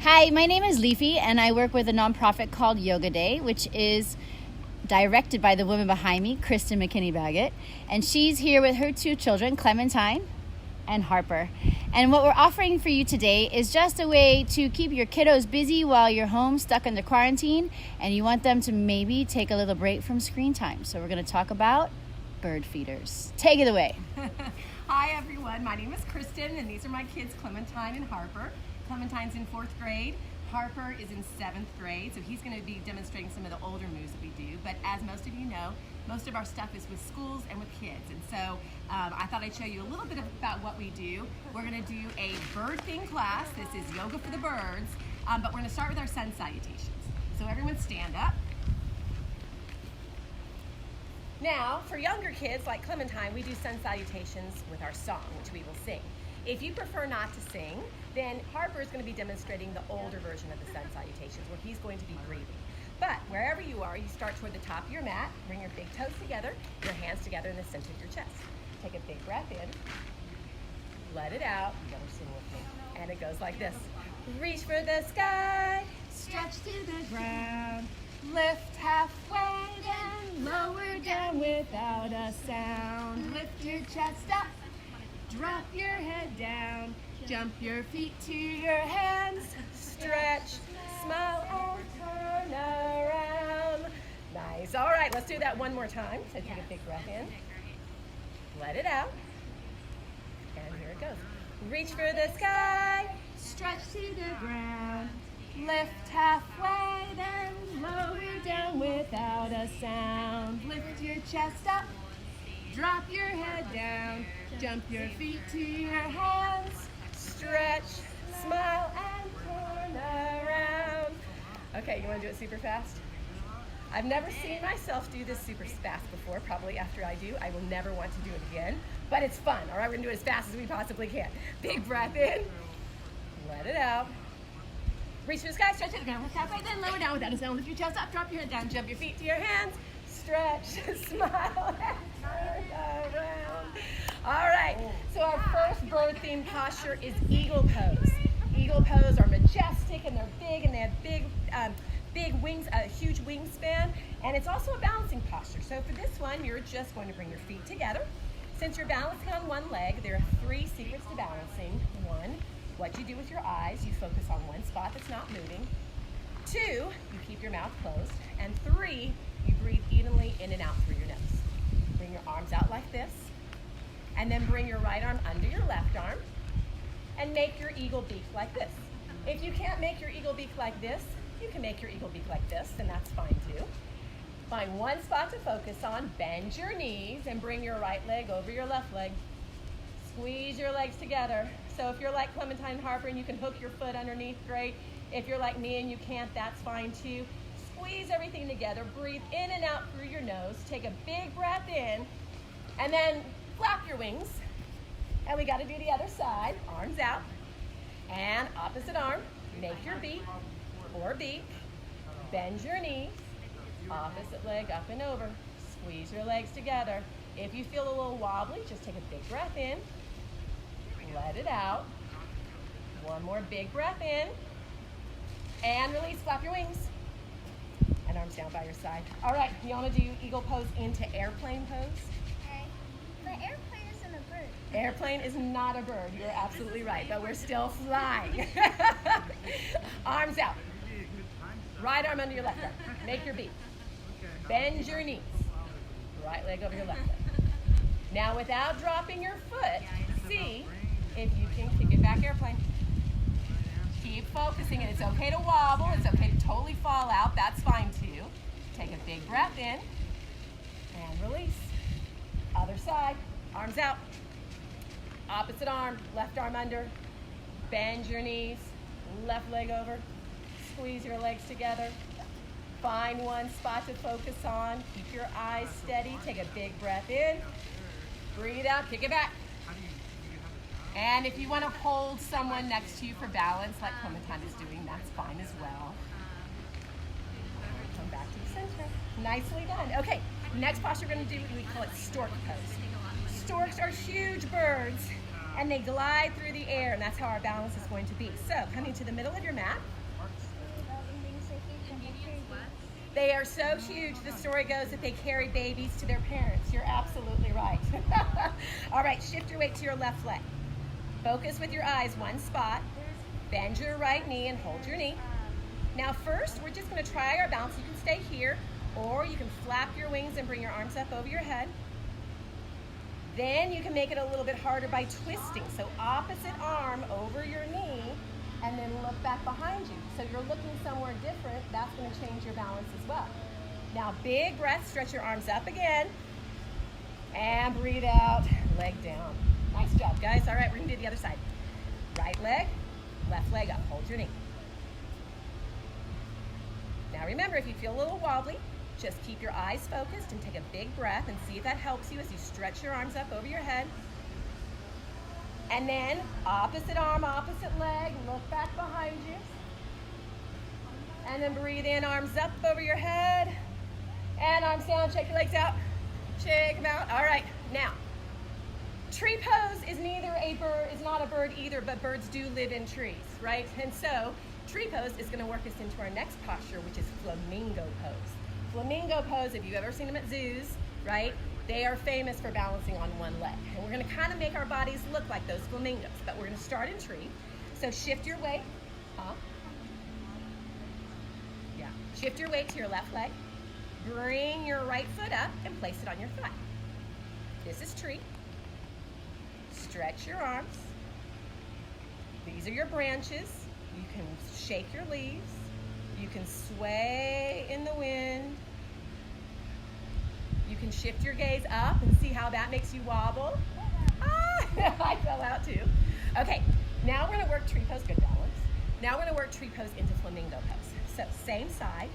Hi, my name is Leafy, and I work with a nonprofit called Yoga Day, which is directed by the woman behind me, Kristen Mckenny Baggett. And she's here with her two children, Clementine and Harper. And what we're offering for you today is just a way to keep your kiddos busy while you're home stuck under quarantine, and you want them to maybe take a little break from screen time. So we're going to talk about bird feeders. Take it away. Hi everyone, my name is Kristen, and these are my kids, Clementine and Harper. Clementine's in 4th grade, Harper is in 7th grade, so he's going to be demonstrating some of the older moves that we do. But as most of you know, most of our stuff is with schools and with kids, and so I thought I'd show you a little bit about what we do. We're going to do a bird theme class. This is yoga for the birds, but we're going to start with our sun salutations. So everyone stand up. Now, for younger kids like Clementine, we do sun salutations with our song, which we will sing. If you prefer not to sing, then Harper is going to be demonstrating the older version of the sun salutations, where he's going to be breathing. But wherever you are, you start toward the top of your mat, bring your big toes together, your hands together in the center of your chest. Take a big breath in, let it out, you gotta sing with me, and it goes like this. Reach for the sky, stretch to the ground, lift halfway, then lower down without a sound. Lift your chest up, drop your head down, jump your feet to your hands, stretch, smile, and turn around. Nice. All right, let's do that one more time. So take a big breath in, let it out, and here it goes. Reach for the sky, stretch to the ground, lift halfway, then lower down without a sound. Lift your chest up, drop your head down, jump your feet to your hands, stretch, smile, and turn around. Okay, you want to do it super fast? I've never seen myself do this super fast before. Probably after I do, I will never want to do it again. But it's fun. All right, we're going to do it as fast as we possibly can. Big breath in, let it out. Reach for the sky, stretch to the ground, lift halfway, then lower down without a sound. Lift your chest up, drop your head down, jump your feet to your hands, stretch, smile, and turn around. All right, so our first bird themed posture is eagle pose. Eagle pose are majestic, and they're big, and they have big wings, a huge wingspan, and it's also a balancing posture. So for this one, you're just going to bring your feet together. Since you're balancing on one leg, there are 3 secrets to balancing. 1, what you do with your eyes, you focus on one spot that's not moving. 2, you keep your mouth closed. And 3, you breathe evenly in and out through your nose. Bring your arms out like this, and then bring your right arm under your left arm, and make your eagle beak like this. If you can't make your eagle beak like this, you can make your eagle beak like this, and that's fine too. Find one spot to focus on, bend your knees, and bring your right leg over your left leg. Squeeze your legs together. So if you're like Clementine and Harper and you can hook your foot underneath, great. If you're like me and you can't, that's fine too. Squeeze everything together, breathe in and out through your nose, take a big breath in, and then flap your wings. And we gotta do the other side, arms out, and opposite arm, make your beak or beak, bend your knees, opposite leg up and over, squeeze your legs together. If you feel a little wobbly, just take a big breath in, let it out, one more big breath in, and release, flap your wings, and arms down by your side. All right, you wanna do eagle pose into airplane pose? Okay. But airplane isn't a bird. Airplane is not a bird, you're absolutely right, but we're still flying. Arms out. Right arm under your left arm. Make your beak. Bend your knees. Right leg over your left leg. Now without dropping your foot, see if you can kick it back airplane. Keep focusing, and it's okay to wobble, it's okay to totally fall out, that's fine too. Take a big breath in, and release. Other side, arms out. Opposite arm, left arm under. Bend your knees, left leg over. Squeeze your legs together. Find one spot to focus on. Keep your eyes steady. Take a big breath in. Breathe out, kick it back. And if you want to hold someone next to you for balance, like Clementine is doing, that's fine as well. Come back to the center. Nicely done. Okay, next posture we're going to do, we call it stork pose. Storks are huge birds, and they glide through the air, and that's how our balance is going to be. So coming to the middle of your mat, They are so huge, the story goes that they carry babies to their parents. You're absolutely right. All right, shift your weight to your left leg. Focus with your eyes, one spot. Bend your right knee and hold your knee. Now first, we're just gonna try our balance. You can stay here, or you can flap your wings and bring your arms up over your head. Then you can make it a little bit harder by twisting. So opposite arm over your knee, and then look back behind you. So you're looking somewhere different. That's going to change your balance as well. Now big breath, stretch your arms up again. And breathe out, leg down. Nice job, guys. All right, we're going to do the other side. Right leg, left leg up. Hold your knee. Now remember, if you feel a little wobbly, just keep your eyes focused and take a big breath and see if that helps you as you stretch your arms up over your head. And then opposite arm, opposite leg, look back behind you. And then breathe in, arms up over your head. And arms down, shake your legs out. Shake them out. All right, now, tree pose is neither a bird, is not a bird either, but birds do live in trees, right? And so tree pose is gonna work us into our next posture, which is flamingo pose. Flamingo pose, if you've ever seen them at zoos, right? They are famous for balancing on one leg. And we're gonna kind of make our bodies look like those flamingos, but we're gonna start in tree. So shift your weight, yeah. Shift your weight to your left leg. Bring your right foot up and place it on your thigh. This is tree. Stretch your arms. These are your branches. You can shake your leaves. You can sway in the wind. You can shift your gaze up and see how that makes you wobble. Ah, I fell out too. Okay, now we're gonna work tree pose, good balance. Now we're gonna work tree pose into flamingo pose. So same side,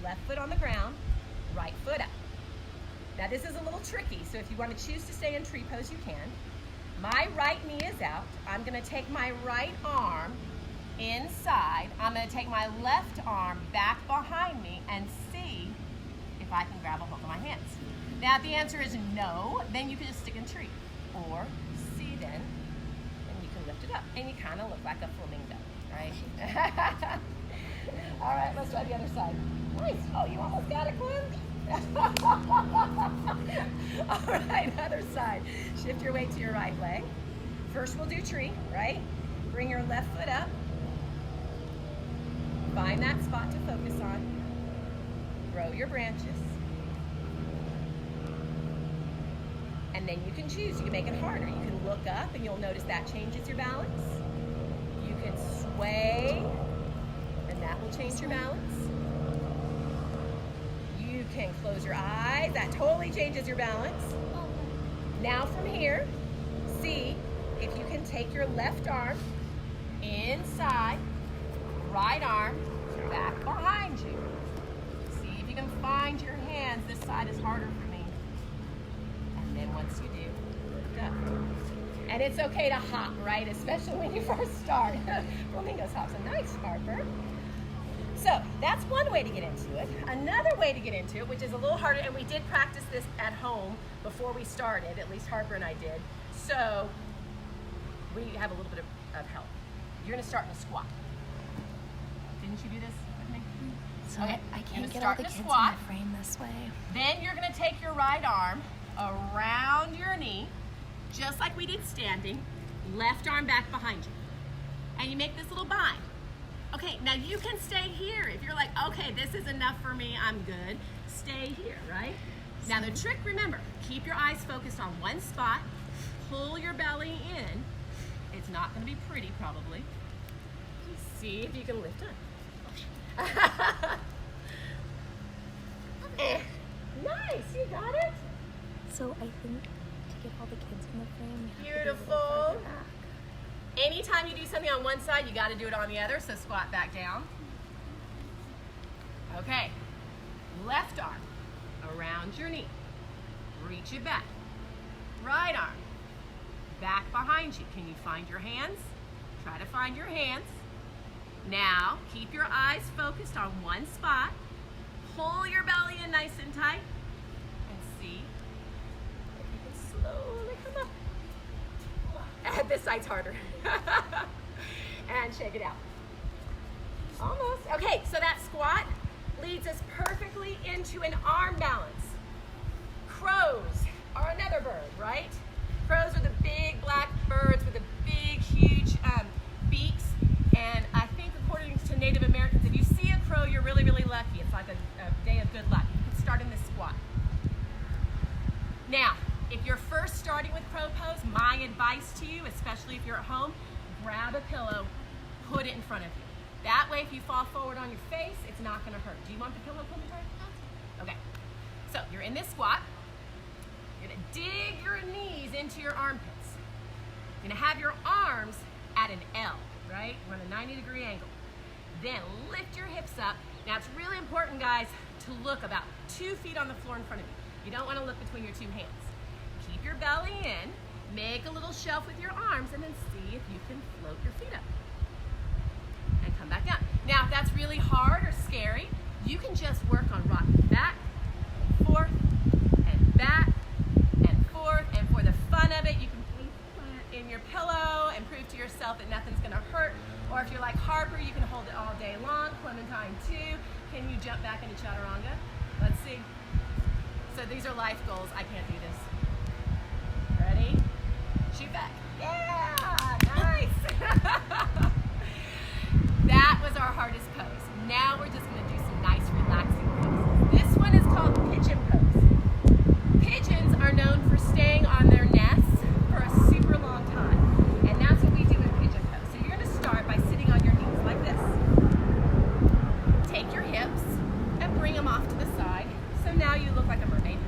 left foot on the ground, right foot up. Now this is a little tricky, so if you want to choose to stay in tree pose, you can. My right knee is out. I'm gonna take my right arm inside. I'm gonna take my left arm back behind me and see if I can grab a hold of my hands. Now if the answer is no, then you can just stick in tree. Or C then, and you can lift it up. And you kind of look like a flamingo, right? All right, let's try the other side. Nice. Oh, you almost got it, Glenn. All right, other side. Shift your weight to your right leg. First we'll do tree, right? Bring your left foot up. Find that spot to focus on. Grow your branches. And then you can choose. You can make it harder. You can look up and you'll notice that changes your balance. You can sway and that will change your balance. You can close your eyes. That totally changes your balance. Now from here, see if you can take your left arm inside, right arm back behind you. See if you can find your hands. This side is harder for me. And then once you do, lift up. And it's okay to hop, right? Especially when you first start. Flamingos hops are nice, Harper. So that's one way to get into it. Another way to get into it, which is a little harder, and we did practice this at home before we started, at least Harper and I did. So we have a little bit of help. You're gonna start in a squat. Didn't you do this with me? So okay. I can't get all start the in a kids squat. in the frame this way. Then you're gonna take your right arm around your knee, just like we did standing, left arm back behind you. And you make this little bind. Okay, now you can stay here. If you're like, okay, this is enough for me, I'm good, stay here, right? Now the trick, remember, keep your eyes focused on one spot, pull your belly in. It's not gonna be pretty, probably. See if you can lift up. Nice, you got it. So I think to get all the kids in the frame, we have to be a little Beautiful. farther back. Anytime you do something on one side, you got to do it on the other, so squat back down. Okay, left arm around your knee. Reach it back. Right arm back behind you. Can you find your hands? Try to find your hands. Now, keep your eyes focused on one spot. Pull your belly in nice and tight. And see if you can slowly come up. This side's harder. And shake it out. Almost. Okay, so that squat leads us perfectly into an arm balance. Crows are another bird, right? Crows are the big black birds with the big, huge beaks. And I think according to Native Americans, if you see a crow, you're really, really lucky. It's like a day of good luck. You can start in this squat. Now, if you're first starting with crow pose, my advice to you, especially if you're at home, grab a pillow, put it in front of you. That way, if you fall forward on your face, it's not going to hurt. Do you want the pillow, Clementine? Okay. So you're in this squat. You're going to dig your knees into your armpits. You're going to have your arms at an L, right? We're on a 90-degree angle. Then lift your hips up. Now, it's really important, guys, to look about 2 feet on the floor in front of you. You don't want to look between your 2 hands. Keep your belly in. Make a little shelf with your arms, and then see if you can float your feet up. And come back down. Now, if that's really hard or scary, you can just work on rocking back, forth, and back, and forth. And for the fun of it, you can place it in your pillow and prove to yourself that nothing's going to hurt. Or if you're like Harper, you can hold it all day long. Clementine, too. Can you jump back into chaturanga? Let's see. So these are life goals. I can't do this. Ready? Shoot back. Yeah! Nice! That was our hardest pose. Now we're just going to do some nice relaxing poses. This one is called pigeon pose. Pigeons are known for staying on their nests for a super long time. And that's what we do in pigeon pose. So you're going to start by sitting on your knees like this. Take your hips and bring them off to the side. So now you look like a mermaid.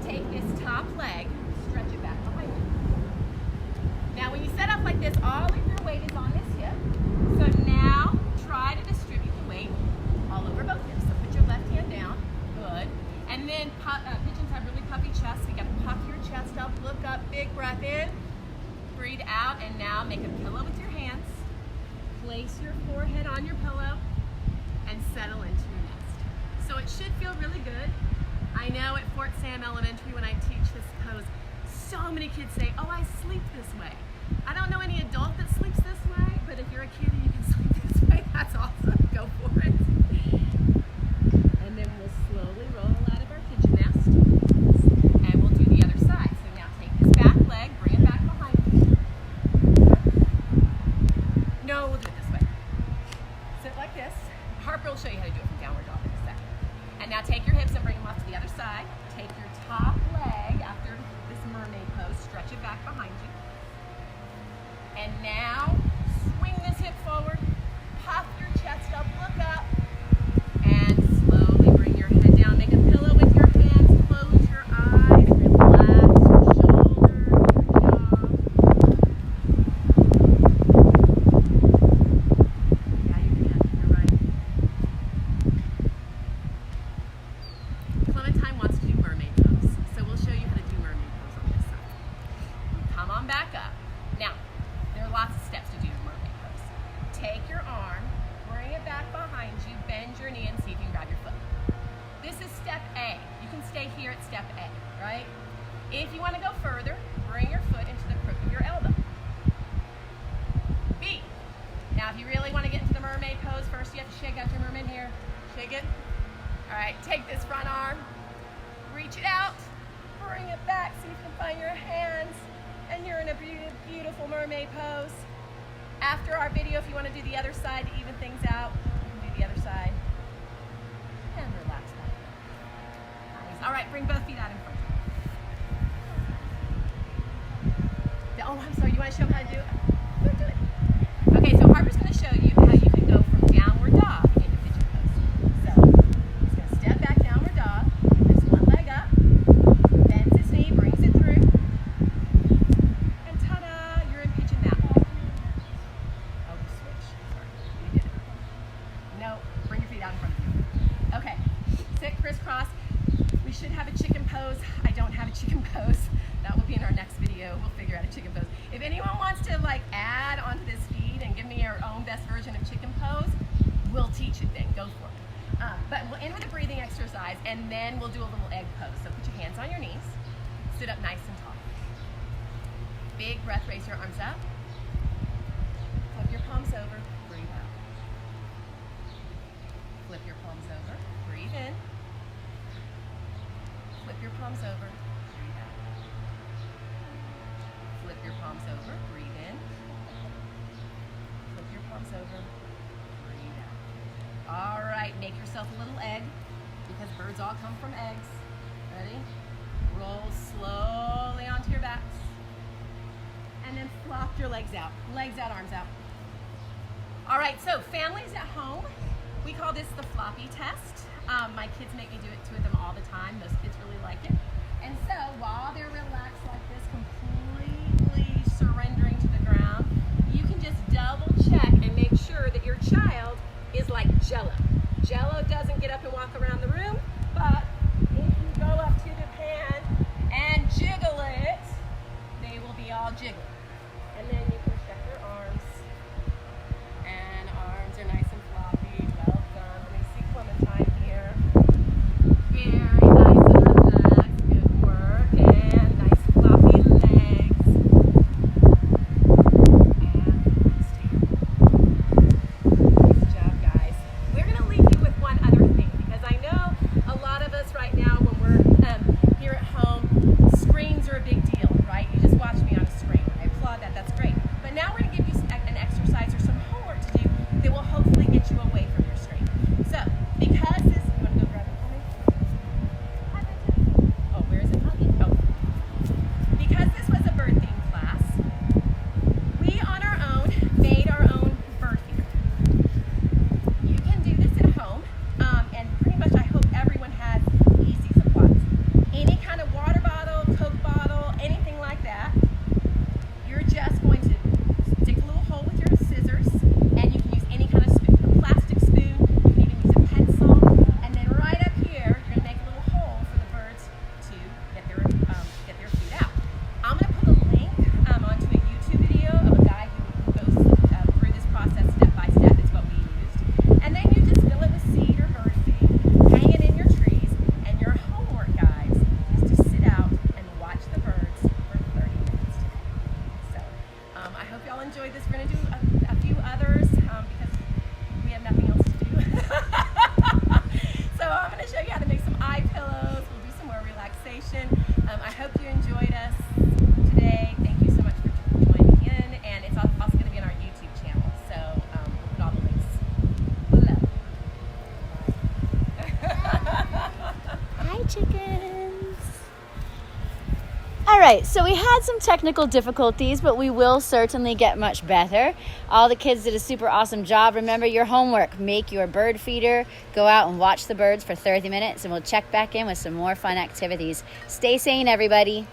Take this top leg, stretch it back behind you. Now when you set up like this, all of your weight is on this hip. So now try to distribute the weight all over both hips. So put your left hand down, good. And then pigeons have really puffy chests. So you gotta puff your chest up, look up, big breath in, breathe out, and now make a pillow with your hands. Place your forehead on your pillow and settle into your nest. So it should feel really good. I know at Fort Sam Elementary when I teach this pose, so many kids say, oh, I sleep this way. I don't know any adult that sleeps this way, but if you're a kid and you can sleep this way, that's awesome. Go for it. And then we'll slowly roll out of our pigeon nest, and we'll do the other side. So now take this back leg, bring it back behind you. No, we'll do it this way. Sit like this. Harper will show you how to do it from downward dog in a second. And now take your hips and bring them off to the other side. Take your top leg after this mermaid pose, stretch it back behind you. And now swing this hip forward, puff your chest up, look up, and slowly bring your head down. Make a pillow with your hands, close your eyes, relax your shoulders, your jaw. Yeah, you can, you're right. Clementine wants to do mermaid pose, so we'll show you how to do mermaid pose on this side. Come on back up. Now, there are lots of steps to do mermaid pose. Take your arm, bring it back behind you, bend your knee and see if you can grab your foot. This is step A. You can stay here at step A, right? If you want to go further, bring your foot into the crook of your elbow. B. Now if you really want to get into the mermaid pose, first you have to shake out your mermaid hair. Shake it. All right, take this front arm, reach it out, bring it back, see if you can find your hands, and you're in a beautiful mermaid pose. After our video, if you want to do the other side to even things out, you can do the other side. And relax back. Nice. All right, bring both feet out in front. Oh, I'm sorry, you want to show them how to do it? Go do it. Okay, so Harper's going to show you how you can go from downward dog into pigeon pose. So, he's going to step back downward dog, lifts one leg up, bends his knee, brings it through, and ta-da, you're in pigeon now. Oh, switch. Sorry, you did it. No, bring your feet out in front of you. Okay, sit crisscross. We should have a chicken pose. I don't have a chicken pose. That will be in our next video. We'll figure out a chicken pose. If anyone wants to add onto this feed and give me your own best version of chicken pose, we'll teach it then. Go for it. But we'll end with a breathing exercise, and then we'll do a little egg pose. So put your hands on your knees. Sit up nice and tall. Big breath. Raise your arms up. Flip your palms over. Breathe out. Flip your palms palms over. Breathe in. Flip your palms over. Breathe out. Flip your palms over. Breathe in. Flip your palms over. Breathe out. All right, make yourself a little egg because birds all come from eggs. Ready? Roll slowly onto your backs. And then flop your legs out. Legs out, arms out. All right, so families at home, we call this the floppy test. My kids make me do it to them all the time. Most kids really like it. And so while they're relaxed like this, completely surrendering to the ground, you can just double check and make sure that your child is like Jello. Jello doesn't get up and walk around the room, but if you go up to the pan and jiggle it, they will be all jiggled. And then you can check your arms. And arms are nice and floppy. Well done. Let me see Clementine here. Very nice and relaxed. Good work. And nice floppy legs. And stay. Nice job, guys. We're going to leave you with one other thing because I know a lot of us right now when we're here at home, screens are a big deal, right? You just watch me on a screen. I applaud that. That's great. But now we're going to give you an exercise or some homework to do that will hopefully get you away from your screen. So, because this, you want to go grab it for me? Oh, where is it, Huggy? Oh. Because this was a bird themed class, we on our own made our own bird feeder. You can do this at home, and pretty much I hope everyone has easy supplies. Any kind of water bottle, Coke bottle, anything like that, you're just going to dig a little hole with your scissors, and you can use any kind of spoon, a plastic spoon, you can even use a pencil, and then right up here, you're going to make a little hole for the birds to get their food out. I'm going to put a link onto a YouTube video of a guy who goes through this process step by step. It's what we used. And then you just fill it with seed or bird feed, hang it in your trees, and your homework, guys, is to sit out and watch the birds for 30 minutes today. So I hope y'all enjoyed this. We're going to do a few others because we have nothing else to do. So I'm going to show you how to make some eye pillows. We'll do some more relaxation. I hope you enjoyed us today. Thank you so much for joining in. And it's also going to be on our YouTube channel. So we'll put all the links below. Hi, chickens. All right, so we had some technical difficulties, but we will certainly get much better. All the kids did a super awesome job. Remember your homework. Make your bird feeder. Go out and watch the birds for 30 minutes, and we'll check back in with some more fun activities. Stay sane, everybody.